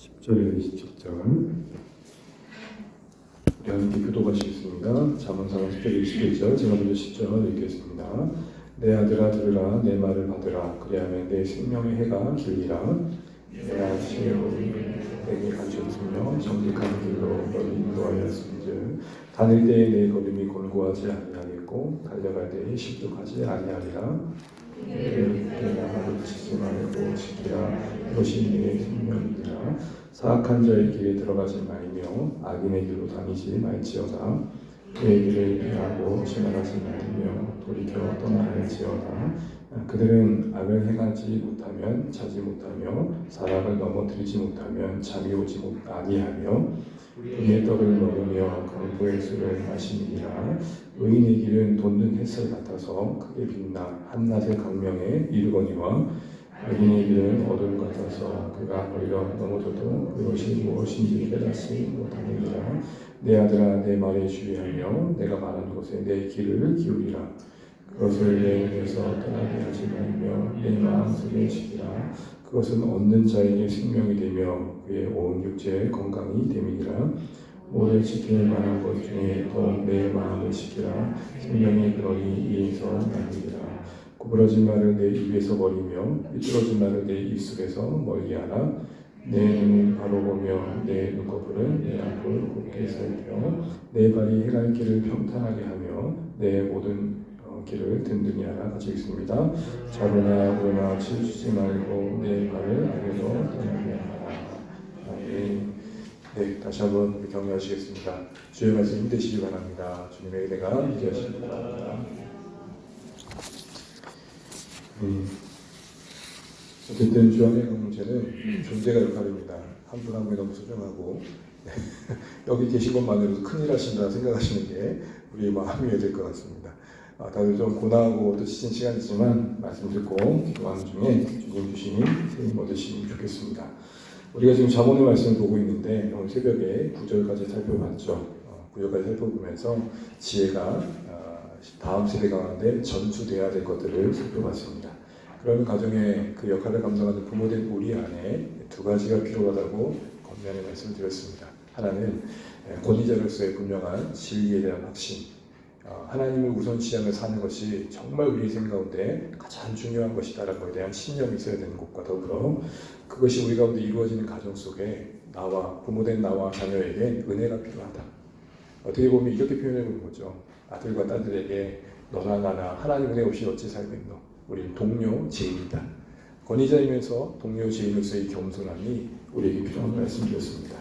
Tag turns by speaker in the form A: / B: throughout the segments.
A: 10절에서 27절 우리 함께 교독하시겠습니다. 잠언상 10절 21절 제가 먼저 10절 읽겠습니다. 내 아들아 들으라 내 말을 받으라 그리하면 내 생명의 해가 길리라. 내가 아침에 내게 가르쳤으며 정직한 길로 너를 인도하였은즉 다닐 때에 내 걸음이 골고하지 아니하겠고 달려갈 때에 실족하지 아니하리라. 내가 나를 붙이지 말고 지키라. 이것이 네 생명이니라. 사악한 자의 길에 들어가지 말며 악인의 길로 다니지 말지어다. 그의 길을 피하고 지나가지 말며 돌이켜 떠나갈지어다. 그들은 악을 행하지 못하면 자지 못하며 사랑을 넘어뜨리지 못하면 잠이 오지 아니하며 우리의 떡을 먹으며 강포의 술을 마시니라. 의인의 길은 돋는 햇살 같아서 크게 빛나 한낮의 강명에 이르거니와 악인의 길은 어둠 같아서 그가 걸려 넘어져도 그것이 무엇인지 깨닫지 못하느니라. 내 아들아 내 말에 주의하며 내가 말한 곳에 내 귀를 기울이라. 그것을 내 눈에서 떠나게 하지 말며 내 마음속에 지키라. 그것은 얻는 자에게 생명이 되며 그의 온 육체의 건강이 됨이니라. 모두 지킬 만한 것 중에 더욱 내 마음을 지키라. 생명이 그러니 이에서 나느니라. 구부러진 말을 내 입에서 버리며 삐뚤어진 말을 내 입술에서 멀리하라. 내 눈은 바로 보며 내 눈꺼풀은 내 앞을 곱게 살펴 내 발이 행할 길을 평탄하게 하며 내 모든 길을 든든히 하라. 같이 읽습니다. 자로나 그러나 치우치지 말고 내 발을 악에서 떠나게 하라. 아멘. 네, 다시 한번 우리 격려하시겠습니다. 주의 말씀 힘되시기 바랍니다. 주님의 은혜가 함께하시기 바랍니다. 어쨌든 주안의 공동체는 존재가 역할입니다. 한 분 한 분이 너무 소중하고 여기 계신 것만으로도 큰일 하신다 생각하시는 게 우리 마음이어야 될 것 같습니다. 다들 좀 고나하고 또 지친 시간이지만 말씀 듣고 기도하는 중에 주님 주시니 세임 얻으시면 좋겠습니다. 우리가 지금 잠언의 말씀을 보고 있는데 오늘 새벽에 9절까지 살펴봤죠. 9절까지 살펴보면서 지혜가 다음 세대 가운데 전수돼야 될 것들을 살펴봤습니다. 그런 가정의 그 역할을 감당하는 부모된 우리 안에 두 가지가 필요하다고 권면의 말씀을 드렸습니다. 하나는 권위자로서의 분명한 진리에 대한 확신, 하나님을 우선시하며 사는 것이 정말 우리 인생 가운데 가장 중요한 것이다라는 것에 대한 신념이 있어야 되는 것과 더불어 그것이 우리 가운데 이루어지는 가정 속에 나와 부모된 나와 자녀에게 은혜가 필요하다. 어떻게 보면 이렇게 표현해 보는 거죠. 아들과 딸들에게 너나 나나 하나님 은혜 없이 어찌 살겠노. 우리는 동료 죄인이다. 권위자이면서 동료 죄인으로서의 겸손함이 우리에게 필요한 말씀이었습니다.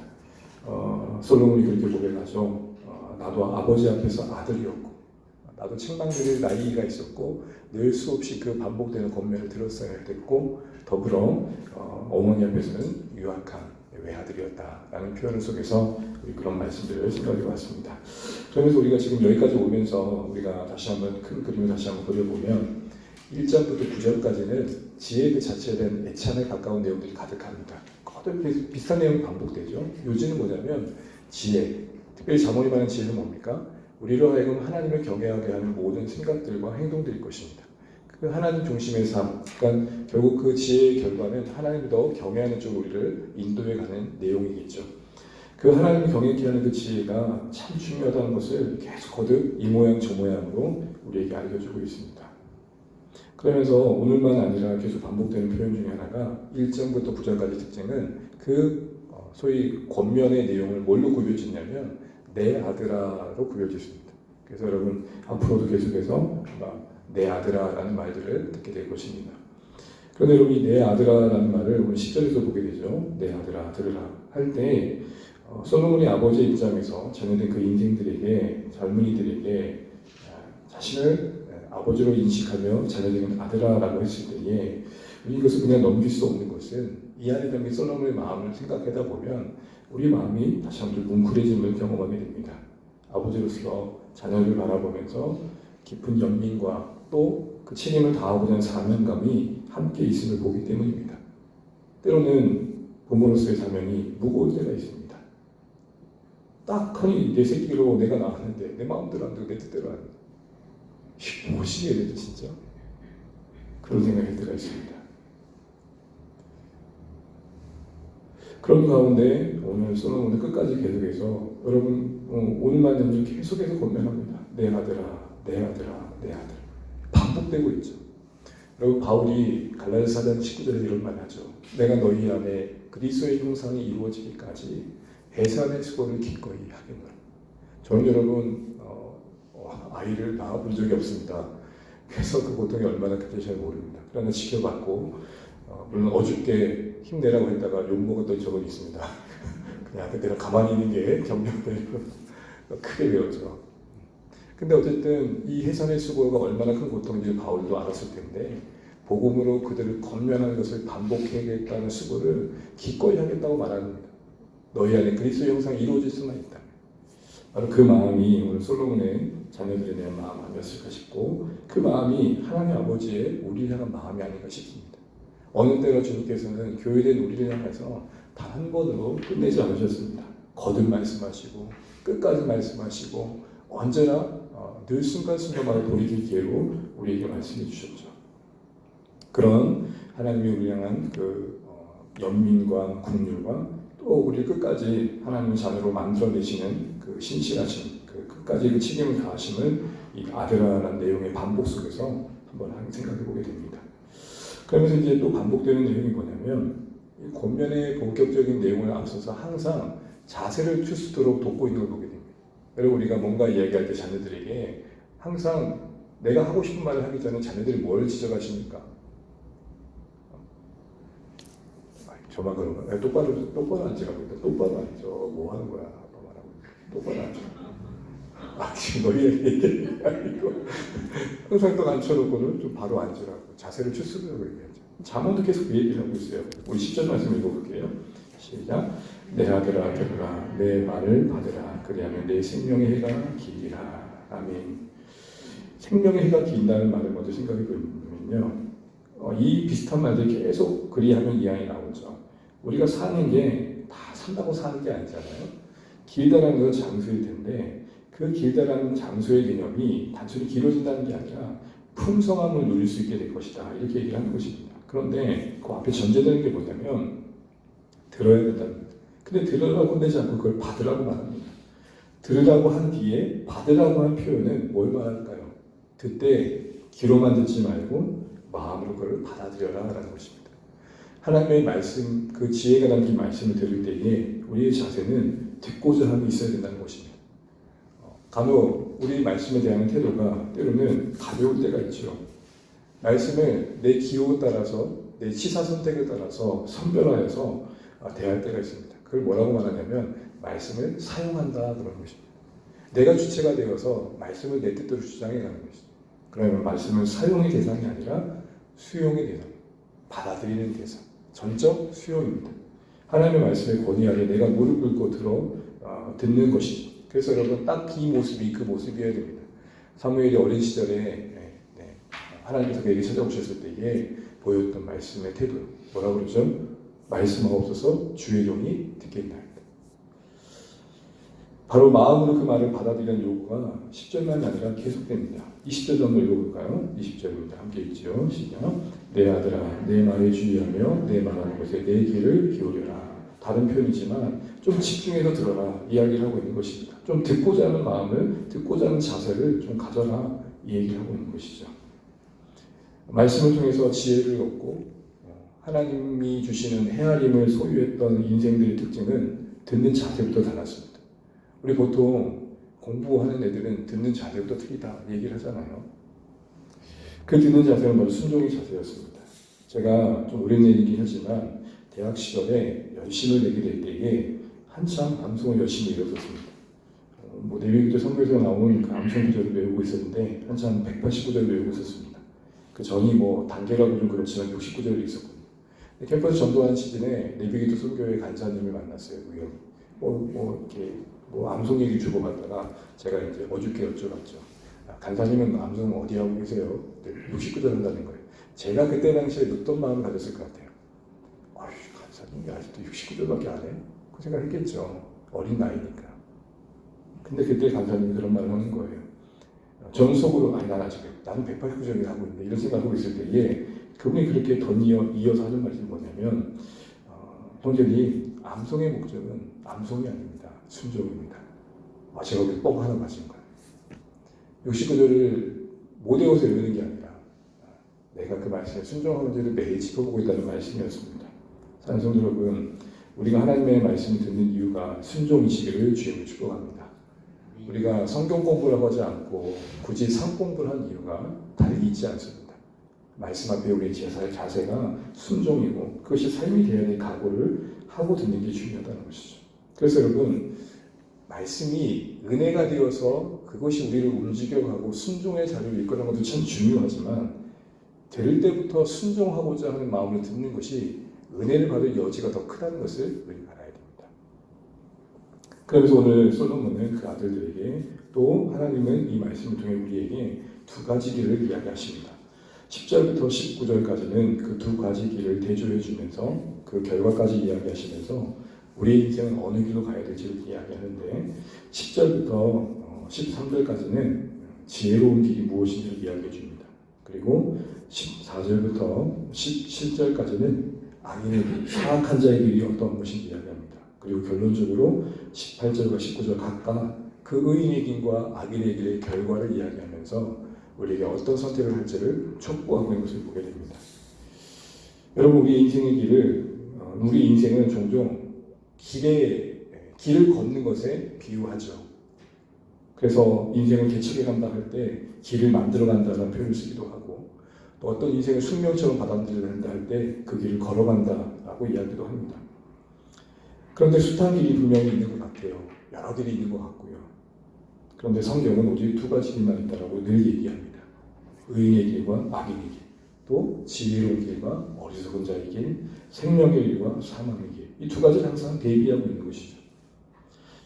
A: 솔로몬이 그렇게 고백하죠. 나도 아버지 앞에서 아들이었고 나도 책망드릴 나이가 있었고 늘 수없이 그 반복되는 권면을 들었어야 됐고 더불어 어머니 앞에서는 유약한 외아들이었다라는 표현 속에서 우리 그런 말씀들을 생각해 봤습니다. 그러면서 우리가 지금 여기까지 오면서 우리가 다시 한번 큰 그림을 다시 한번 그려보면 1절부터 9절까지는 지혜 그 자체에 대한 애찬에 가까운 내용들이 가득합니다. 거듭 비슷한 내용이 반복되죠. 요지는 뭐냐면 지혜, 특별히 잠언이 말하는 지혜는 뭡니까? 우리로 하여금 하나님을 경외하게 하는 모든 생각들과 행동들일 것입니다. 그 하나님 중심의 삶, 그러니까 결국 그 지혜의 결과는 하나님을 더 경외하는 쪽으로 우리를 인도해 가는 내용이겠죠. 그 하나님을 경외케 하는 그 지혜가 참 중요하다는 것을 계속 거듭 이 모양 저 모양으로 우리에게 알려주고 있습니다. 그러면서 오늘만 아니라 계속 반복되는 표현 중에 하나가 1절부터 9절까지 특징은 그 소위 권면의 내용을 뭘로 구별짓냐면 내 아들아로 구별짓습니다. 그래서 여러분 앞으로도 계속해서 내 아들아라는 말들을 듣게 될 것입니다. 그런데 여러분이 내 아들아라는 말을 오늘 10절에서 보게 되죠. 내 아들아 들으라 할 때 솔로몬의 아버지의 입장에서 자녀된 그 인생들에게 젊은이들에게 자신을 아버지로 인식하며 자녀들은 아들아라고 했을 때에 이것을 그냥 넘길 수 없는 것은 이 안에 담긴 솔로몬의 마음을 생각하다 보면 우리 마음이 다시 한번 뭉클해짐을 경험하게 됩니다. 아버지로서 자녀를 바라보면서 깊은 연민과 또 그 책임을 다하고자 하는 사명감이 함께 있음을 보기 때문입니다. 때로는 부모로서의 사명이 무거울 때가 있습니다. 딱하니 내 새끼로 내가 낳았는데 내 마음대로 안 되고 내 뜻대로 안 돼. 무엇이 해야 되지 진짜? 그런 생각이 할 때가 있습니다. 그런 가운데 오늘 솔로몬은 끝까지 계속해서 여러분 오늘만 계속해서 권면합니다. 내 아들아, 내 아들아, 내 아들. 반복되고 있죠. 여러분 바울이 갈라디아 4장 19절에 이런 말 하죠. 내가 너희 안에 그리스도의 형상이 이루어지기까지 해산의 수고를 기꺼이 하겠노라. 저는 여러분 아이를 낳아본 적이 없습니다. 그래서 그 고통이 얼마나 큰지 잘 모릅니다. 그러나 지켜봤고 물론 어줍게 힘내라고 했다가 욕먹었던 적은 있습니다. 그냥 그때는 가만히 있는 게 경력대로 크게 배웠죠. 근데 어쨌든 이 해산의 수고가 얼마나 큰 고통인지 바울도 알았을 텐데 복음으로 그들을 권면하는 것을 반복해야겠다는 수고를 기꺼이 하겠다고 말합니다. 너희 안에 그리스도 형상이 이루어질 수만 있다. 바로 그 마음이 오늘 솔로몬의 자녀들에 대한 마음 아니었을까 싶고 그 마음이 하나님 아버지의 우리를 향한 마음이 아닌가 싶습니다. 어느 때로 주님께서는 교회된 우리를 향해서 단 한 번으로 끝내지 않으셨습니다. 거듭 말씀하시고 끝까지 말씀하시고 언제나 늘 순간순간마다 돌이킬 기회로 우리에게 말씀해 주셨죠. 그런 하나님이 우리를 향한 그 연민과 긍휼과 또 우리를 끝까지 하나님의 자녀로 만들어내시는 그 신실하신 그 끝까지 그 책임을 다하심을 이 아들아라는 내용의 반복 속에서 한번 생각해 보게 됩니다. 그러면서 이제 또 반복되는 내용이 뭐냐면 이 권면의 본격적인 내용을 앞서서 항상 자세를 추스도록 돕고 있는 걸 보게 됩니다. 여러분 우리가 뭔가 이야기할 때 자녀들에게 항상 내가 하고 싶은 말을 하기 전에 자녀들이 뭘 지적하십니까? 저만 그런가? 똑바로 앉으라고 했다. 똑바로 앉아. 뭐 하는 거야? 똑바로 앉아. 지금 너희 얘기하는 게 아니고 항상 또 앉혀놓고는 좀 바로 앉으라고 자세를 추스르라고 얘기하죠. 잠언도 계속 그 얘기를 하고 있어요. 우리 10절 말씀 읽어볼게요. 시작. 내 아들아 들으라 내 말을 받으라 그리하면 내 생명의 해가 길리라. 아멘. 생명의 해가 긴다는 말을 먼저 생각해 보면요. 이 비슷한 말들이 계속 그리하면 이항이 나오죠. 우리가 사는 게 다 산다고 사는 게 아니잖아요. 길다라는 것은 장수일 텐데 그 길다라는 장수의 개념이 단순히 길어진다는 게 아니라 풍성함을 누릴 수 있게 될 것이다. 이렇게 얘기를 하는 것입니다. 그런데 그 앞에 전제되는 게 뭐냐면 들어야 된다는 겁니다. 근데 들으라고 내지 않고 그걸 받으라고 말합니다. 들으라고 한 뒤에 받으라고 한 표현은 뭘 말할까요? 그때 귀로만 듣지 말고 마음으로 그걸 받아들여라 라는 것입니다. 하나님의 말씀, 그 지혜가 담긴 말씀을 들을 때에 우리의 자세는 듣고자 함이 있어야 된다는 것입니다. 간혹 우리 말씀에 대한 태도가 때로는 가벼울 때가 있죠. 말씀을 내 기호에 따라서 내 치사 선택에 따라서 선별하여서 대할 때가 있습니다. 그걸 뭐라고 말하냐면 말씀을 사용한다 그런 것입니다. 내가 주체가 되어서 말씀을 내 뜻대로 주장해 가는 것입니다. 그러면 말씀은 사용의 대상이 아니라 수용의 대상, 받아들이는 대상, 전적 수용입니다. 하나님의 말씀의 권위 아래 내가 무릎 꿇고 듣는 것이죠. 그래서 여러분 딱 이 모습이 그 모습이어야 됩니다. 사무엘이 어린 시절에 하나님께서 그에게 찾아오셨을 때에 보였던 말씀의 태도 뭐라고 그러죠? 말씀하옵소서 주의 종이 듣겠나이다. 바로 마음으로 그 말을 받아들이는 요구가 10절만이 아니라 계속됩니다. 20절 정도 읽어볼까요? 20절입니다. 함께 읽죠. 시작. 내 아들아 내 말에 주의하며 내 말하는 것에 내 귀를 기울여라. 다른 표현이지만 좀 집중해서 들어라 이야기를 하고 있는 것입니다. 좀 듣고자 하는 마음을 듣고자 하는 자세를 좀 가져라 이 얘기를 하고 있는 것이죠. 말씀을 통해서 지혜를 얻고 하나님이 주시는 헤아림을 소유했던 인생들의 특징은 듣는 자세부터 달랐습니다. 우리 보통 공부하는 애들은 듣는 자세부터 틀리다 얘기를 하잖아요. 그 듣는 자세는 먼저 순종의 자세였습니다. 제가 좀 오랜 얘기긴 하지만 대학 시절에 열심을 내게 될 때에 한참 방송을 열심히 읽었었습니다. 내비기도 성경에서 나온 그 암송 구절을 외우고 있었는데 한참 189절을 외우고 있었습니다. 그 전이 단계라고 좀 그렇지만 69절이 있었거든요. 캠퍼스 전도하는 시즌에 내비기도 선교회 간사님을 만났어요. 우연히. 이렇게 암송 얘기 주고받다가 제가 이제 어저께 여쭤봤죠. 간사님은 암송 어디 하고 계세요? 69절 한다는 거예요. 제가 그때 당시에 어떤 마음을 가졌을 것 같아요. 간사님이 아직도 69절밖에 안 해요? 그 생각했겠죠. 어린 나이니까. 근데 그때 간사님이 그런 말을 하는 거예요. 저는 속으로 나는 189절을 하고 있는데 이런 생각을 하고 있을 때에 그분이 그렇게 이어서 하는 말이 뭐냐면 형제님 암송의 목적은 암송이 아닙니다. 순종입니다. 제가 여기 뻥 하나 맞은 거예요. 69절을 못 외워서 외우는 게 아니라 내가 그 말씀에 순종하는지를 매일 짚어보고 있다는 말씀이었습니다. 찬송 여러분, 우리가 하나님의 말씀을 듣는 이유가 순종이시기를 주님을 축복합니다. 우리가 성경 공부를 하지 않고 굳이 상 공부를 한 이유가 다르게 있지 않습니다. 말씀 앞에 우리의 자세가 순종이고 그것이 삶이 되어야 될 각오를 하고 듣는 게 중요하다는 것이죠. 그래서 여러분, 말씀이 은혜가 되어서 그것이 우리를 움직여가고 순종의 자리를 이끄는 것도 참 중요하지만 될 때부터 순종하고자 하는 마음을 듣는 것이 은혜를 받을 여지가 더 크다는 것을 우리가 알아야 됩니다. 그래서 오늘 솔로몬은 그 아들들에게 또 하나님은 이 말씀을 통해 우리에게 두 가지 길을 이야기하십니다. 10절부터 19절까지는 그 두 가지 길을 대조해 주면서 그 결과까지 이야기하시면서 우리의 인생은 어느 길로 가야 될지를 이야기하는데 10절부터 13절까지는 지혜로운 길이 무엇인지를 이야기해 줍니다. 그리고 14절부터 17절까지는 악인의 길, 사악한 자의 길이 어떤 것인지 이야기합니다. 그리고 결론적으로 18절과 19절 각각 그 의인의 길과 악인의 길의 결과를 이야기하면서 우리에게 어떤 선택을 할지를 촉구하고 있는 것을 보게 됩니다. 여러분, 우리 인생의 길을 우리 인생은 종종 길을 걷는 것에 비유하죠. 그래서 인생을 개척해 간다 할 때 길을 만들어 간다는 표현을 쓰기도 하고 또 어떤 인생을 숙명처럼 받아들인다 할 때 그 길을 걸어간다라고 이야기도 합니다. 그런데 숱한 길이 분명히 있는 것 같아요. 여러 길이 있는 것 같고요. 그런데 성경은 오직 두 가지 길만 있다라고 늘 얘기합니다. 의인의 길과 악인의 길, 또 지혜로운 길과 어리석은 자의 길, 생명의 길과 사망의 길. 이 두 가지를 항상 대비하고 있는 것이죠.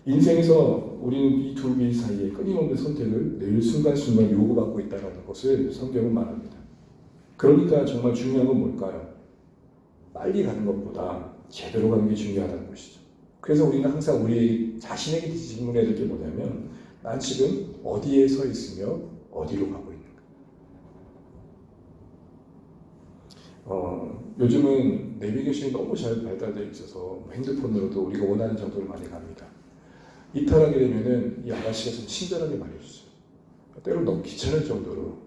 A: 인생에서 우리는 이 두 길 사이에 끊임없는 선택을 늘 순간순간 요구받고 있다는 것을 성경은 말합니다. 그러니까 정말 중요한 건 뭘까요? 빨리 가는 것보다 제대로 가는 게 중요하다는 것이죠. 그래서 우리는 항상 우리 자신에게 질문해야 될 게 뭐냐면 난 지금 어디에 서 있으며 어디로 가고 있는가? 요즘은 내비게이션이 너무 잘 발달되어 있어서 핸드폰으로도 우리가 원하는 정도로 많이 갑니다. 이탈하게 되면은 이 아가씨가 좀 친절하게 말해주세요. 때로 너무 귀찮을 정도로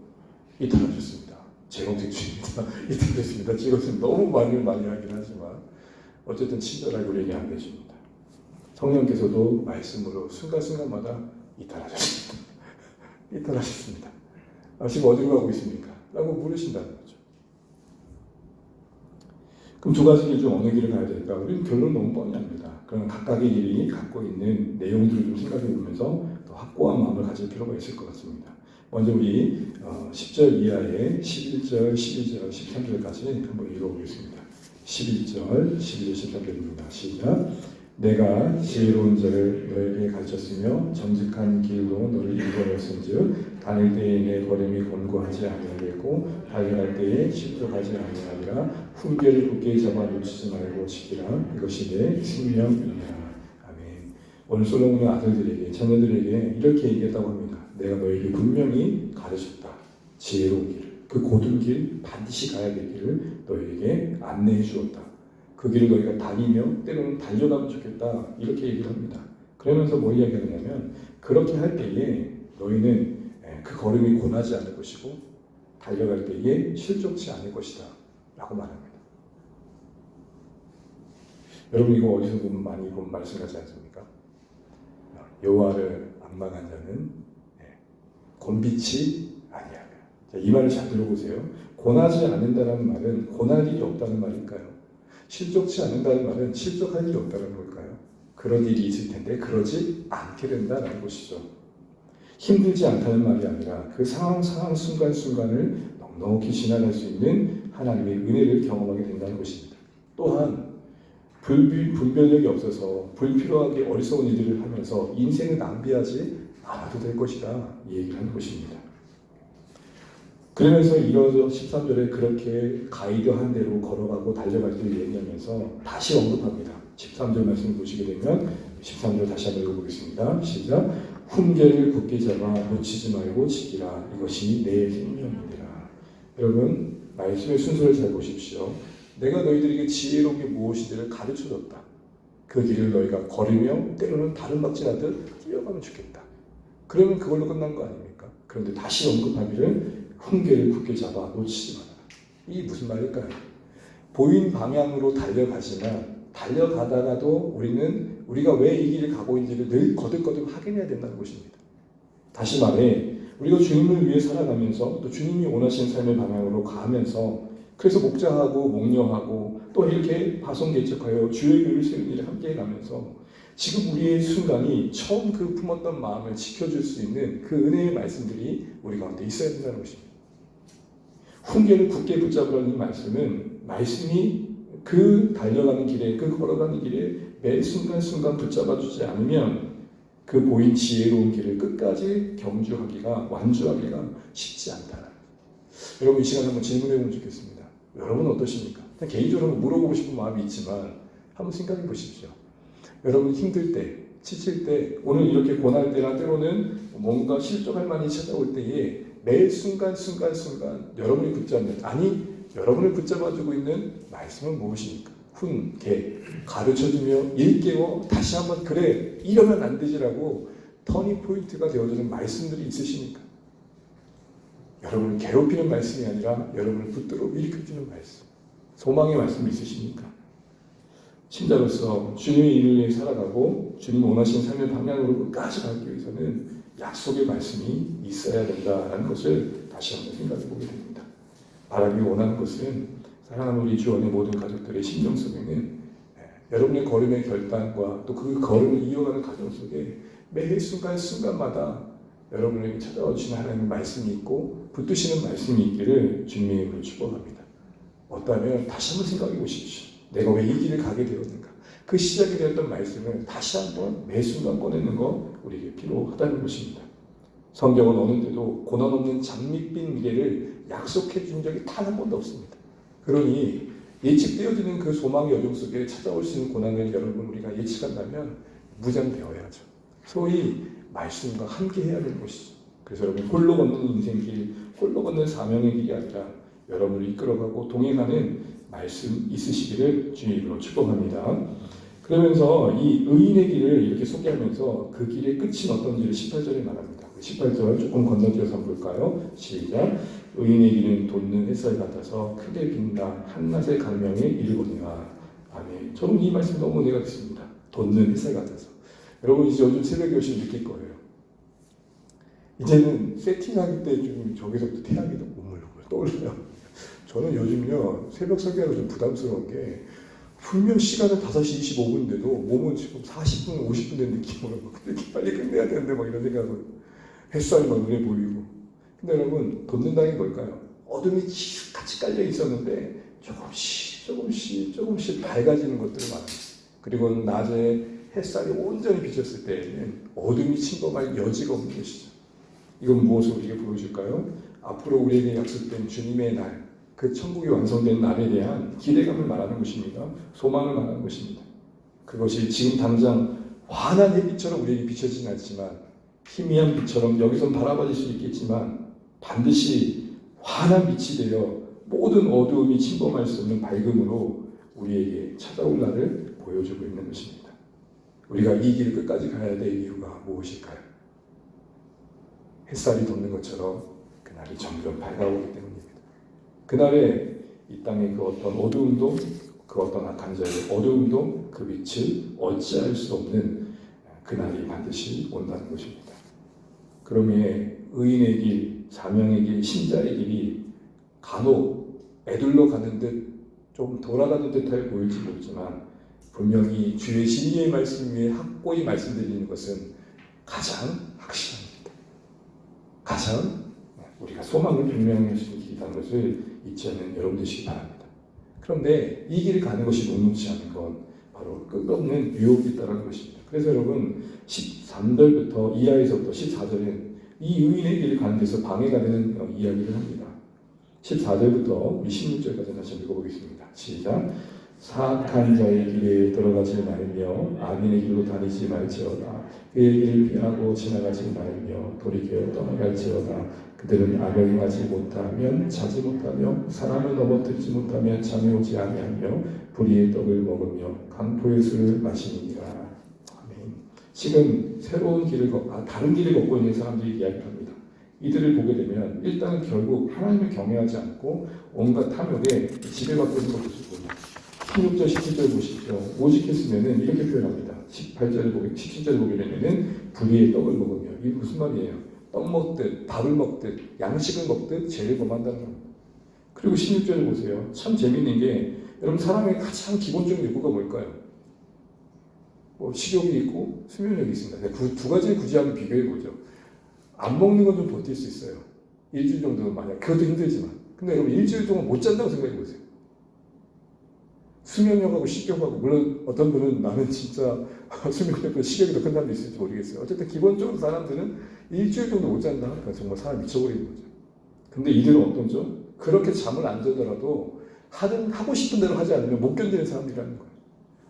A: 이탈하셨습니다. 재검색 중입니다. 이탈했습니다. 지금 너무 많이 하긴 하지만 어쨌든 친절하게 우리에게 안내줍니다. 성령께서도 말씀으로 순간순간마다 이탈하셨습니다. 이탈하셨습니다. 지금 어디로 가고 있습니까? 라고 물으신다는 거죠. 그럼 두 가지 길 중 어느 길을 가야 될까? 우리는 결론 너무 뻔히 압니다. 그럼 각각의 길이 갖고 있는 내용들을 좀 생각해 보면서 또 확고한 마음을 가질 필요가 있을 것 같습니다. 먼저 우리 10절 이하의 11절, 12절, 13절까지 한번 읽어보겠습니다. 11절, 12절, 13절입니다. 시작. 내가 지혜로운 자를 너에게 가르쳤으며 정직한 길로 너를 인도하였은즉 다닐 때에 내 걸음이 곤고하지 아니하겠고 달려갈 때에 실족하지 아니하리라. 훈계를 굳게 잡아 놓치지 말고 지키라. 이것이 내 생명이니라. 아멘. 오늘 솔로몬의 아들들에게 자녀들에게 이렇게 얘기했다고 합니다. 내가 너에게 분명히 가르쳤다. 지혜로운 길, 그 고든 길, 반드시 가야 될 길을 너에게 안내해 주었다. 그 길을 너희가 다니며 때로는 달려가면 좋겠다. 이렇게 얘기를 합니다. 그러면서 뭐 이야기하냐면 그렇게 할 때에 너희는 그 걸음이 고나지 않을 것이고 달려갈 때에 실족치 않을 것이다. 라고 말합니다. 여러분 이거 어디서 보면 많이 본 말씀 같지 않습니까? 여호와를 안 망한 자는 곤비치 아니하며. 이 말을 잘 들어보세요. 고나지 않는다는 말은 고날 일이 없다는 말일까요? 실족치 않는다는 말은 실족할 일이 없다는 걸까요? 그런 일이 있을 텐데 그러지 않게 된다는 것이죠. 힘들지 않다는 말이 아니라 그 상황 순간순간을 넉넉히 지나갈 수 있는 하나님의 은혜를 경험하게 된다는 것입니다. 또한 분별력이 없어서 불필요하게 어리석은 일들을 하면서 인생을 낭비하지 않아도 될 것이다. 이 얘기를 하는 것입니다. 그러면서 이어서 13절에 그렇게 가이드한 대로 걸어가고 달려갈 때를 얘기하면서 다시 언급합니다. 13절 말씀을 보시게 되면 13절 다시 한번 읽어보겠습니다. 시작. 훈계를 굳게 잡아 놓치지 말고 지키라. 이것이 내 생명이니라. 여러분 말씀의 순서를 잘 보십시오. 내가 너희들에게 지혜로운 게 무엇인지를 가르쳐줬다. 그 길을 너희가 걸으며 때로는 다른 박질하듯 뛰어가면 좋겠다. 그러면 그걸로 끝난 거 아닙니까? 그런데 다시 언급하기를 훈계를 굳게 잡아 놓치지 마라. 이게 무슨 말일까요? 보인 방향으로 달려가지만 달려가다가도 우리가 왜 이 길을 가고 있는지를 늘 거듭거듭 확인해야 된다는 것입니다. 다시 말해 우리가 주님을 위해 살아가면서 또 주님이 원하시는 삶의 방향으로 가면서 그래서 목자하고 목녀하고 또 이렇게 파송개척하여 주의 교회를 세우는 일에 함께 가면서 지금 우리의 순간이 처음 그 품었던 마음을 지켜줄 수 있는 그 은혜의 말씀들이 우리 가운데 있어야 된다는 것입니다. 훈계를 굳게 붙잡으라는 이 말씀이 그 달려가는 길에 그 걸어가는 길에 매 순간순간 붙잡아주지 않으면 그 보인 지혜로운 길을 끝까지 경주하기가 완주하기가 쉽지 않다. 여러분 이 시간에 한번 질문해 보면 좋겠습니다. 여러분은 어떠십니까? 개인적으로 물어보고 싶은 마음이 있지만 한번 생각해 보십시오. 여러분 힘들 때, 지칠 때, 오늘 이렇게 고날 때나 때로는 뭔가 실족할 만이 찾아올 때에 매 순간순간 여러분이 여러분을 붙잡아주고 있는 말씀은 무엇입니까? 훈계, 가르쳐주며 일깨워 다시 한번 그래 이러면 안 되지라고 터닝 포인트가 되어주는 말씀들이 있으십니까? 여러분을 괴롭히는 말씀이 아니라 여러분을 붙들어 일으켜주는 말씀, 소망의 말씀이 있으십니까? 신자로서 주님의 일을 위해 살아가고 주님 원하시는 삶의 방향으로 끝까지 가기 위해서는 약속의 말씀이 있어야 된다는 것을 다시 한번 생각해 보게 됩니다. 바라기 원하는 것은 사랑하는 우리 주 안의 모든 가족들의 심정 속에는 여러분의 걸음의 결단과 또 그 걸음을 이어가는 과정 속에 매 순간마다 여러분에게 찾아와 주시는 하나님의 말씀이 있고 붙드시는 말씀이 있기를 주님의 이름으로 축복합니다. 어떠하면 다시 한번 생각해 보십시오. 내가 왜 이 길을 가게 되었는가? 그 시작이 되었던 말씀을 다시 한번 매 순간 꺼내는 거 우리에게 필요하다는 것입니다. 성경은 어느 때도 고난 없는 장밋빛 미래를 약속해 준 적이 단 한 번도 없습니다. 그러니 예측되어지는 그 소망의 여정 속에 찾아올 수 있는 고난을 여러분 우리가 예측한다면 무장되어야죠. 소위 말씀과 함께 해야 되는 것이죠. 그래서 여러분 홀로 걷는 인생길, 홀로 걷는 사명의 길이 아니라 여러분을 이끌어가고 동행하는 말씀 있으시기를 주님으로 축복합니다. 그러면서 이 의인의 길을 이렇게 소개하면서 그 길의 끝이 어떤지를 18절에 말합니다. 18절 조금 건너뛰어서 한번 볼까요? 시작. 의인의 길은 돋는 햇살 같아서 크게 빛나 한낮의 강명에 이르거니와. 아멘. 저는 이 말씀 너무 은혜가 됐습니다. 돋는 햇살 같아서. 여러분 이제 요즘 새벽에 오시면 느낄 거예요. 이제는 세팅하기 때 좀 저기서부터 태양이 몸을 떠올려요. 저는 요즘요 새벽 설교하고 좀 부담스러운 게 분명 시간은 5시 25분인데도 몸은 지금 40분, 50분 된 느낌으로 이렇게 빨리 끝내야 되는데 막 이런 생각을 햇살이 막 눈에 보이고. 근데 여러분 돋는다는 게 뭘까요? 어둠이 같이 깔려 있었는데 조금씩 밝아지는 것들을 말합니다. 그리고 낮에 햇살이 온전히 비쳤을 때에는 어둠이 침범할 여지가 없는 것이죠. 이건 무엇을 우리에게 보여줄까요? 앞으로 우리에게 약속된 주님의 날, 그 천국이 완성된 날에 대한 기대감을 말하는 것입니다. 소망을 말하는 것입니다. 그것이 지금 당장 환한 햇빛처럼 우리에게 비춰지진 않지만 희미한 빛처럼 여기서 바라봐질 수 있겠지만 반드시 환한 빛이 되어 모든 어두움이 침범할 수 없는 밝음으로 우리에게 찾아올 날을 보여주고 있는 것입니다. 우리가 이 길을 끝까지 가야 될 이유가 무엇일까요? 햇살이 돋는 것처럼 그날이 점점 밝아오기 때문입니다. 그날에 이 땅의 그 어떤 어두움도 그 어떤 악한 자의 어두움도 그 빛을 어찌할 수 없는 그날이 반드시 온다는 것입니다. 그러므에 의인의 길, 사명의 길, 신자의 길이 간혹 애둘러 가는 듯 좀 돌아가는 듯하게 보일지 모르지만 분명히 주의 진리의 말씀 위에 확고히 말씀드리는 것은 가장 확실합니다. 가장 우리가 소망을 분명히 할 수 있는 길이라는 것을 잊지 않는 여러분 되시기 바랍니다. 그런데 이 길을 가는 것이 녹록지 않은 건 바로 끝없는 유혹이 있다는 것입니다. 그래서 여러분 13절부터 이하에서부터 14절은 이 의인의 길을 가는 데서 방해가 되는 이야기를 합니다. 14절부터 우리 16절까지 다시 읽어보겠습니다. 시작. 사악한 자의 길에 들어가지 말며 악인의 길로 다니지 말지어다. 그의 길을 피하고 지나가지 말며 돌이켜 떠나갈지어다. 그들은 악을 행하지 못하면 자지 못하며 사람을 넘어뜨리지 못하면 잠이 오지 아니하며 불의의 떡을 먹으며 강포의 술을 마시니라. 아멘. 지금 새로운 길을 다른 길을 걷고 있는 사람들이 이야기를 합니다. 이들을 보게 되면 일단은 결국 하나님을 경외하지 않고 온갖 탐욕에 지배받고 있는 걸 보시고 16절, 17절 보시죠. 오직 했으면은 이렇게 표현합니다. 18절을 보게, 17절을 보게 되면은 불의의 떡을 먹으며. 이게 무슨 말이에요? 떡 먹듯, 밥을 먹듯, 양식을 먹듯 죄를 범한다는 겁니다. 그리고 16절을 보세요. 참 재밌는 게, 여러분 사람의 가장 기본적인 욕구가 뭘까요? 뭐 식욕이 있고 수면력이 있습니다. 두 가지를 굳이 한번 비교해 보죠. 안 먹는 건 좀 버틸 수 있어요. 일주일 정도는 만약, 그것도 힘들지만. 근데 여러분 일주일 동안 못 잔다고 생각해 보세요. 수면력하고 식욕하고, 물론 어떤 분은 나는 진짜 수면력보다 식욕이 더 큰 사람도 있을지 모르겠어요. 어쨌든 기본적으로 사람들은 일주일 정도 못 잔다 하니까 정말 사람 미쳐버리는 거죠. 근데 이들은 어떤죠? 그렇게 잠을 안 자더라도 하고 싶은 대로 하지 않으면 못 견디는 사람들이라는 거예요.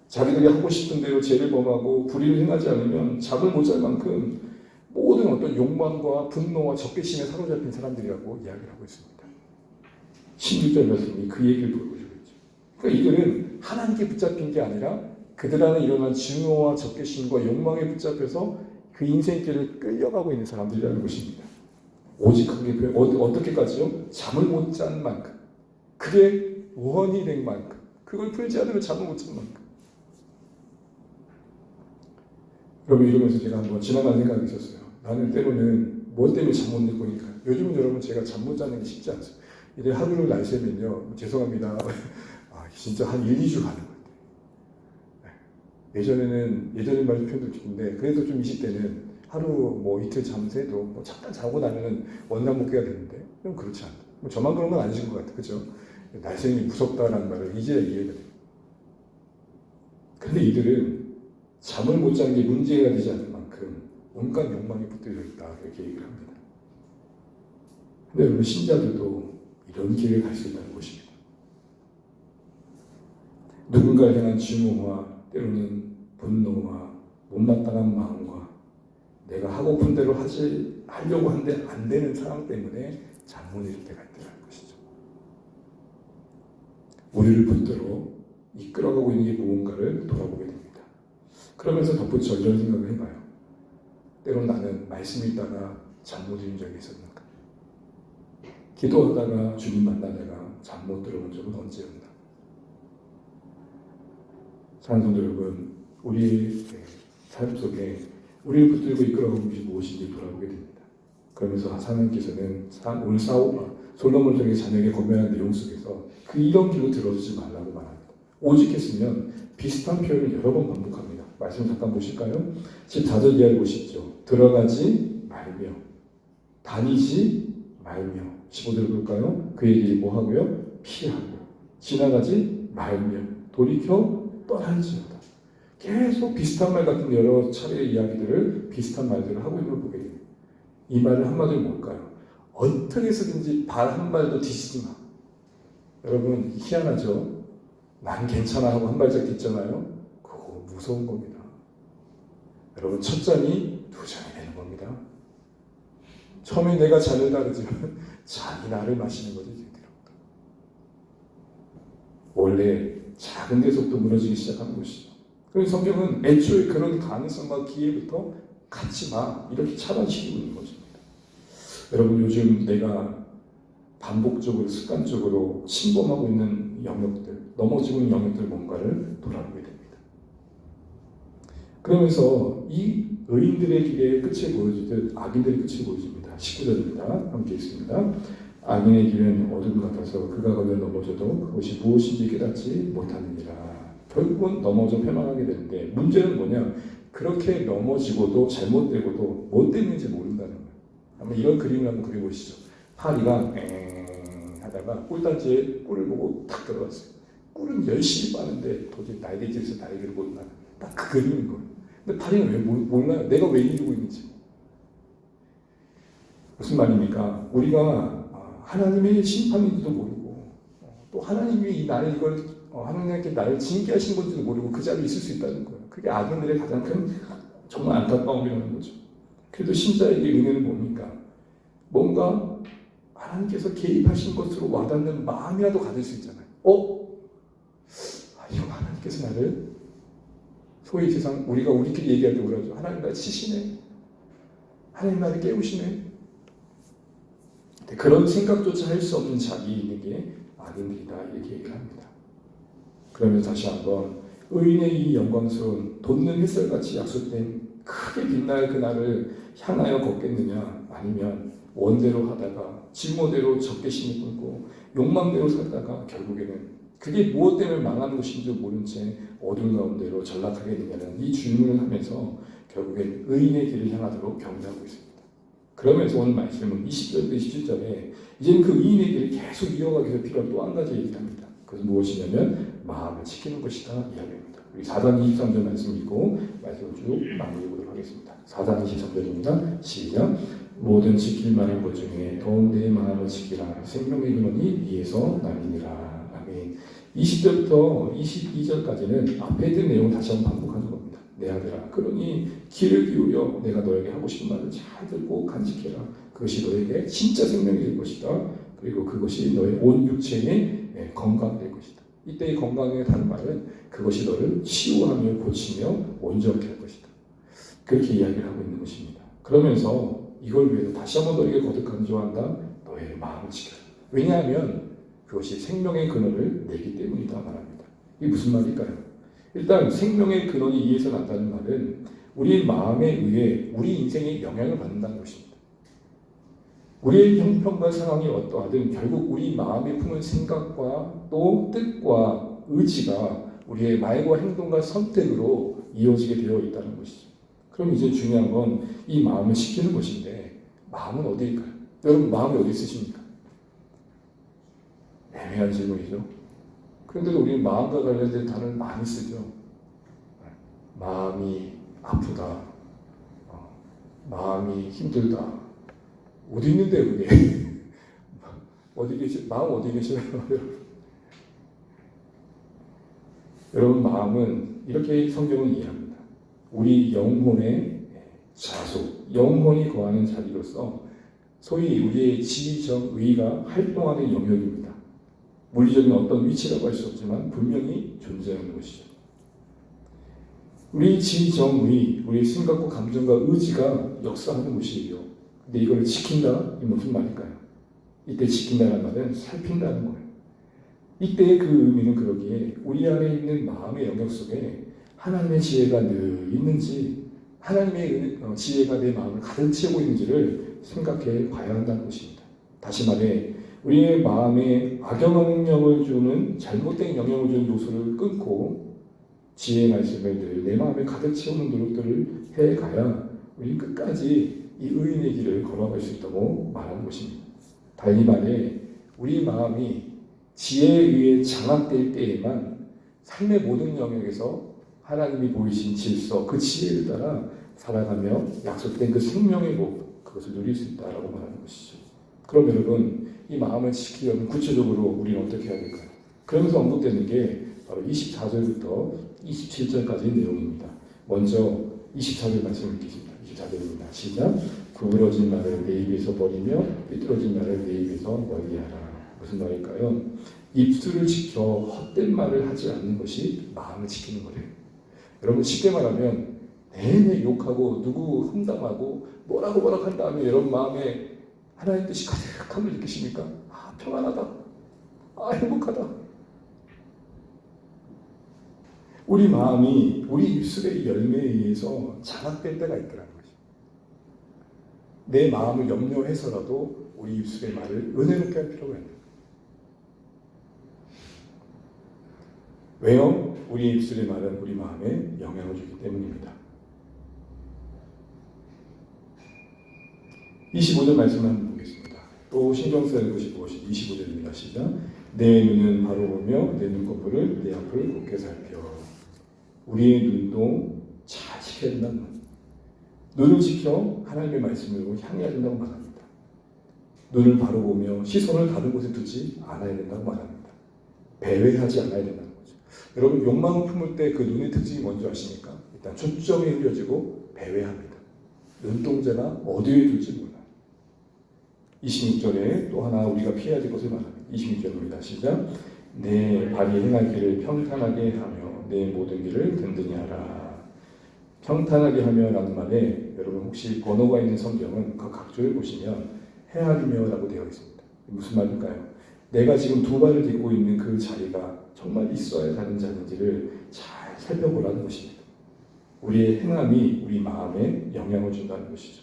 A: 자기들이 하고 싶은 대로 죄를 범하고 불의를 행하지 않으면 잠을 못 잘 만큼 모든 어떤 욕망과 분노와 적개심에 사로잡힌 사람들이라고 이야기를 하고 있습니다. 16절 말씀이 그 얘기를 보여주고 있죠. 그러니까 이들은 하나님께 붙잡힌 게 아니라 그들 안에 일어난 증오와 적개심과 욕망에 붙잡혀서 그 인생길을 끌려가고 있는 사람들이라는 것입니다. 오직 그게 어떻게까지요? 잠을 못 잔 만큼, 그게 원이 된 만큼, 그걸 풀지 않으면 잠을 못 잔 만큼. 여러분, 이러면서 제가 한번 지나간 생각이 있었어요. 나는 때로는 뭐 때문에 잠 못 자니까. 요즘은 여러분 제가 잠 못 자는 게 쉽지 않습니다. 이제 하루를 날 새면요, 죄송합니다. 진짜 한 1, 2주 가는 거예요. 예전에는 말이 표현도 좋은데, 그래도 좀 20대는 하루 뭐 이틀 잠새도 뭐 잠깐 자고 나면은 원상복귀가 되는데, 좀 그렇지 않다. 뭐 저만 그런 건 아니신 것 같아요. 그죠? 날쌘이 무섭다라는 말을 이제야 이해가 돼요. 근데 이들은 잠을 못 자는 게 문제가 되지 않을 만큼 온갖 욕망이 붙들려 있다, 이렇게 얘기를 합니다. 근데 여러분, 신자들도 이런 길을 갈 수 있다는 것입니다. 누군가에 대한 증오와 때로는 분노와 못마땅한 마음과 내가 하고픈 대로 하려고 하는데 안 되는 상황 때문에 잠 못 이룰 때가 있다는 것이죠. 우리를 붙들어 이끌어가고 있는 게 무언가를 돌아보게 됩니다. 그러면서 덧붙여 이런 생각을 해봐요. 때론 나는 말씀 읽다가 잠 못 이룬 적이 있었는가? 기도하다가 주님 만나다가 잠 못 들어본 적은 언제였나? 사랑하는 성도 여러분, 우리의 삶 속에 우리를 붙들고 이끌어가는 것이 무엇인지 돌아보게 됩니다. 그러면서 하나님께서는 오늘 솔로몬에게 자녀에게 권면한 내용 속에서 이런 길로 들어주지 말라고 말합니다. 오직 했으면 비슷한 표현을 여러 번 반복합니다. 말씀 잠깐 보실까요? 14절 이하를 보시죠. 들어가지 말며 다니지 말며 15절 볼까요? 그의 길 뭐 하고요? 피하고 지나가지 말며 돌이켜 떠날지어다. 계속 비슷한 말 같은 여러 차례의 이야기들을 비슷한 말들을 하고 있는 걸 보게 됩니다. 이 말은 한마디로 뭘까요? 어떻게 해서든지 발 한 발도 뒤지지 마. 여러분, 희한하죠? 난 괜찮아 하고 한 발짝 딛잖아요. 그거 무서운 겁니다. 여러분, 첫 잔이 두 잔이 되는 겁니다. 처음에 내가 잔을 다르지만 잔이 나를 마시는 거죠. 원래 작은 데서부터 무너지기 시작하는 것이죠. 그래서 성경은 애초에 그런 가능성과 기회부터 갖지 마, 이렇게 차단시키고 있는 것입니다. 여러분, 요즘 내가 반복적으로 습관적으로 침범하고 있는 영역들, 넘어지고 있는 영역들 뭔가를 돌아보게 됩니다. 그러면서 이 의인들의 길의 끝을 보여주듯 악인들의 끝을 보여줍니다. 19절입니다. 함께 있습니다. 악인의 길은 어둠 같아서 그가 거기에 넘어져도 그것이 무엇인지 깨닫지 못하느니라. 결국은 넘어져 패망하게 되는데, 문제는 뭐냐? 그렇게 넘어지고도 잘못되고도 뭐 때문인지 모른다는 거예요. 한번 이런 그림을 한번 그려보시죠. 파리가 하다가 꿀단지에 꿀을 보고 탁 들어갔어요. 꿀은 열심히 빠는데 도저히 날개질에서 날개를 못 나는, 딱 그 그림인 거예요. 근데 파리는 왜 몰라요? 내가 왜 이기고 있는지. 무슨 말입니까? 우리가 하나님의 심판인지도 모르고 또 하나님이 나는 이걸 하나님께 나를 징계하신 건지도 모르고 그 자리에 있을 수 있다는 거예요. 그게 악인들의 가장 큰 정말 안타까움이라는 거죠. 그래도 신자에게 은혜는 뭡니까? 뭔가 하나님께서 개입하신 것으로 와닿는 마음이라도 가질 수 있잖아요. 이거 하나님께서 나를 소위 세상 우리가 우리끼리 얘기할 때 그러죠. 하나님 나를 치시네. 하나님 나를 깨우시네. 그런 생각조차 할 수 없는 자기에게 악인들이다 이렇게 얘기를 합니다. 그러면 다시 한번 의인의 이 영광스러운 돋는 햇살같이 약속된 크게 빛날 그날을 향하여 걷겠느냐, 아니면 원대로 하다가 질모대로 적개심이 끊고 욕망대로 살다가 결국에는 그게 무엇 때문에 망하는 것인지 모른 채 어두운 가운데로 전락하게 되냐는 이 질문을 하면서 결국엔 의인의 길을 향하도록 격려하고 있습니다. 그러면서 오늘 말씀은 20절부터 27절에 이제는 그 의인의 길을 계속 이어가기 위해서 필요한 또 한 가지 얘기를 합니다. 그것은 무엇이냐면 마음을 지키는 것이다 이야기입니다. 우리 4장 23절 말씀 읽고 말씀을 쭉 마무리해보도록 하겠습니다. 4장 23절입니다. 시작. 모든 지킬 만한 것 중에 더욱 내 마음을 지키라. 생명의 근원이 이에서 나니니라. 아멘. 20절부터 22절까지는 앞에 있는 내용을 다시 한번 반복하는 겁니다. 내 아들아, 그러니 귀를 기울여 내가 너에게 하고 싶은 말을 잘 듣고 간직해라. 그것이 너에게 진짜 생명이 될 것이다. 그리고 그것이 너의 온 육체의 건강 될 것이다. 이때의 건강의 다른 말은 그것이 너를 치유하며 고치며 온전케 할 것이다. 그렇게 이야기를 하고 있는 것입니다. 그러면서 이걸 위해서 다시 한번 너에게 거듭 강조한다. 너의 마음을 지켜라. 왜냐하면 그것이 생명의 근원을 내기 때문이다 말합니다. 이게 무슨 말일까요? 일단 생명의 근원이 이에서 난다는 말은 우리의 마음에 의해 우리 인생에 영향을 받는다는 것입니다. 우리의 형편과 상황이 어떠하든 결국 우리 마음에 품은 생각과 또 뜻과 의지가 우리의 말과 행동과 선택으로 이어지게 되어 있다는 것이죠. 그럼 이제 중요한 건 이 마음을 지키는 것인데 마음은 어디일까요? 여러분 마음이 어디 있으십니까? 애매한 질문이죠. 그런데도 우리는 마음과 관련된 단어를 많이 쓰죠. 마음이 아프다. 마음이 힘들다. 어디 있는데 그게? 어디 계시? 마음 어디 계시나요? 여러분 마음은 이렇게 성경은 이해합니다. 우리 영혼의 자속, 영혼이 거하는 자리로서 소위 우리의 지정의가 활동하는 영역입니다. 물리적인 어떤 위치라고 할 수 없지만 분명히 존재하는 것이죠. 우리 지정의, 우리의 생각과 감정과 의지가 역사하는 것이에요. 근데 이걸 지킨다? 이 무슨 말일까요? 이때 지킨다는 말은 살핀다는 거예요. 이때의 그 의미는 그러기에 우리 안에 있는 마음의 영역 속에 하나님의 지혜가 늘 있는지, 하나님의 지혜가 내 마음을 가득 채우고 있는지를 생각해 봐야 한다는 것입니다. 다시 말해 우리의 마음에 악영향을 주는 잘못된 영향을 주는 요소를 끊고 지혜의 말씀을 늘 내 마음에 가득 채우는 노력들을 해가야 우리 끝까지 이 의인의 길을 걸어갈 수 있다고 말하는 것입니다. 달리 말해 우리 마음이 지혜에 의해 장악될 때에만 삶의 모든 영역에서 하나님이 보이신 질서, 그 지혜를 따라 살아가며 약속된 그 생명의 복, 그것을 누릴 수 있다라고 말하는 것이죠. 그럼 여러분, 이 마음을 지키려면 구체적으로 우리는 어떻게 해야 될까요? 그러면서 언급되는 게 바로 24절부터 27절까지의 내용입니다. 먼저 24절 말씀을 읽겠습니다. 24절입니다. 시작. 구부러진 말을 내 입에서 버리며 삐뚤어진 말을 내 입에서 멀리하라. 무슨 말일까요? 입술을 지켜 헛된 말을 하지 않는 것이 마음을 지키는 거래요. 여러분 쉽게 말하면 내내 욕하고 누구 험담하고 뭐라고 한 다음에 여러분 마음에 하나님 뜻이 가득함을 느끼십니까? 아 평안하다. 아 행복하다. 우리 마음이 우리 입술의 열매에 의해서 장악될 때가 있더라는 거죠. 내 마음을 염려해서라도 우리 입술의 말을 은혜롭게 할 필요가 있는 거예요. 왜요? 우리 입술의 말은 우리 마음에 영향을 주기 때문입니다. 25절 말씀을 한번 보겠습니다. 또 신경 써야 할 것이 무엇이 25절입니다. 시작. 내 눈은 바로 보며 내 눈꺼풀을 내 앞을 곱게 살펴. 우리의 눈도 잘 지켜야 된다는 겁니다. 눈을 지켜 하나님의 말씀으로 향해야 된다고 말합니다. 눈을 바로 보며 시선을 다른 곳에 두지 않아야 된다고 말합니다. 배회하지 않아야 된다는 거죠. 여러분 욕망을 품을 때 그 눈의 특징이 뭔지 아십니까? 일단 초점이 흐려지고 배회합니다. 눈동자가 어디에 둘지 몰라요. 26절에 또 하나 우리가 피해야 될 것을 말합니다. 26절입니다. 시작. 내 발이 행할 길을 평탄하게 하며 내 모든 길을 든든히 하라. 평탄하게 하며 라는 말에 여러분 혹시 번호가 있는 성경은 그 각조를 보시면 헤아리며 라고 되어 있습니다. 무슨 말일까요? 내가 지금 두 발을 딛고 있는 그 자리가 정말 있어야 하는 자리인지를 잘 살펴보라는 것입니다. 우리의 행함이 우리 마음에 영향을 준다는 것이죠.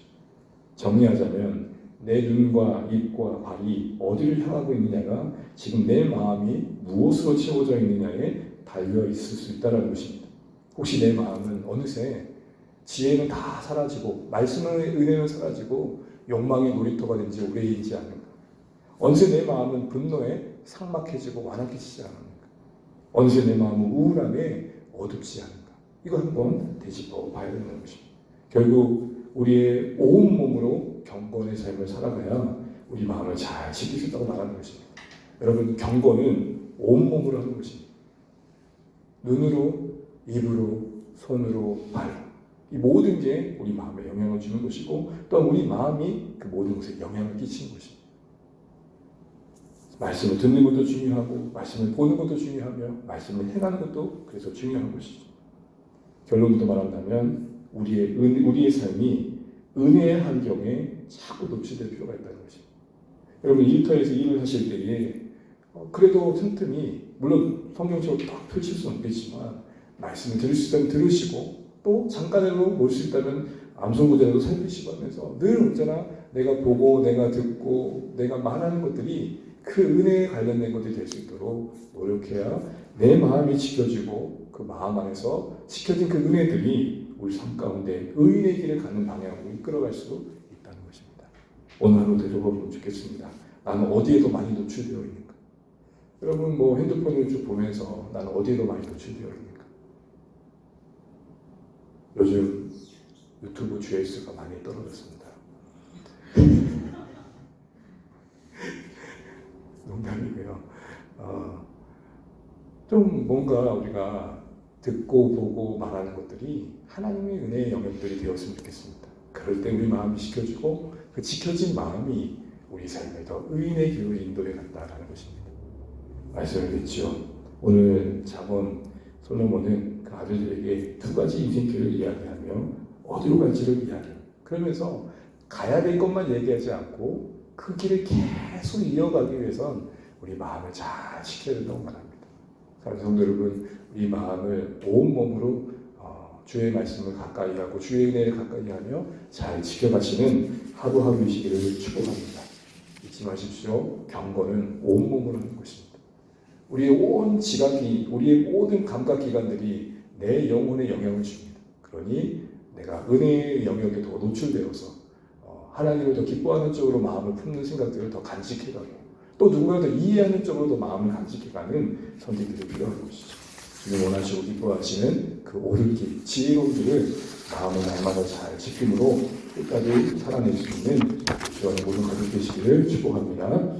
A: 정리하자면 내 눈과 입과 발이 어디를 향하고 있느냐가 지금 내 마음이 무엇으로 채워져 있느냐에 달려 있을 수 있다는 것입니다. 혹시 내 마음은 어느새 지혜는 다 사라지고 말씀의 은혜는 사라지고 욕망의 놀이터가 된 지 오래이지 않는가? 어느새 내 마음은 분노에 삭막해지고 완악해지지 않는가? 어느새 내 마음은 우울함에 어둡지 않은가? 이거 한번 되짚어 봐야 되는 것입니다. 결국 우리의 온 몸으로 경건의 삶을 살아가야 우리 마음을 잘 지킬 수 있다고 말하는 것입니다. 여러분, 경건은 온 몸으로 하는 것입니다. 눈으로, 입으로, 손으로, 발로. 이 모든 게 우리 마음에 영향을 주는 것이고 또한 우리 마음이 그 모든 것에 영향을 끼치는 것입니다. 말씀을 듣는 것도 중요하고 말씀을 보는 것도 중요하며 말씀을 행하는 것도 그래서 중요한 것이죠. 결론부터 말한다면 우리의 삶이 은혜의 환경에 자꾸 노출될 필요가 있다는 것입니다. 여러분 일터에서 일을 하실 때에 그래도 틈틈이 물론 성경책을 딱 펼칠 수는 없겠지만 말씀을 들을 수 있다면 들으시고 또 잠깐이라도 볼 수 있다면 암송구제라도 살피시고 하면서 늘 언제나 내가 보고 내가 듣고 내가 말하는 것들이 그 은혜에 관련된 것들이 될 수 있도록 노력해야 내 마음이 지켜지고 그 마음 안에서 지켜진 그 은혜들이 우리 삶 가운데 의인의 길을 가는 방향으로 이끌어갈 수 있다는 것입니다. 오늘 하루 되돌아보면 좋겠습니다. 나는 어디에 더 많이 노출되어 있는가? 여러분 뭐 핸드폰을 쭉 보면서 나는 어디에 더 많이 노출되어 있는가? 요즘 유튜브 조회수가 많이 떨어졌습니다. 농담이고요. 좀 뭔가 우리가 듣고 보고 말하는 것들이 하나님의 은혜의 영역들이 되었으면 좋겠습니다. 그럴 때 우리 마음이 지켜지고 그 지켜진 마음이 우리 삶에 더 의인의 길로 인도해 간다라는 것입니다. 말씀을 듣죠. 오늘 잠언 솔로몬은 그 아들들에게 두 가지 인생길을 이야기하며 어디로 갈지를 이야기해요. 그러면서 가야 될 것만 얘기하지 않고 그 길을 계속 이어가기 위해선 우리 마음을 잘 지켜야 된다고 말합니다. 사랑하는 성도 여러분, 우리 마음을 온몸으로 주의 말씀을 가까이 하고 주의 은혜를 가까이 하며 잘 지켜가시는 하루하루이시기를 축복합니다. 잊지 마십시오. 경건은 온몸으로 하는 것입니다. 우리의 온 지각이, 우리의 모든 감각기관들이 내 영혼에 영향을 줍니다. 그러니 내가 은혜의 영역에 더 노출되어서 하나님을 더 기뻐하는 쪽으로 마음을 품는 생각들을 더 간직해가고 또 누군가 더 이해하는 쪽으로 더 마음을 간직해가는 선택들이 필요한 것이죠. 주님 원하시고 기뻐하시는 그 옳은 길, 지혜로운 길을 마음을 날마다 잘 지킴으로 끝까지 살아낼 수 있는 주의 모든 가족 되시기를 축복합니다.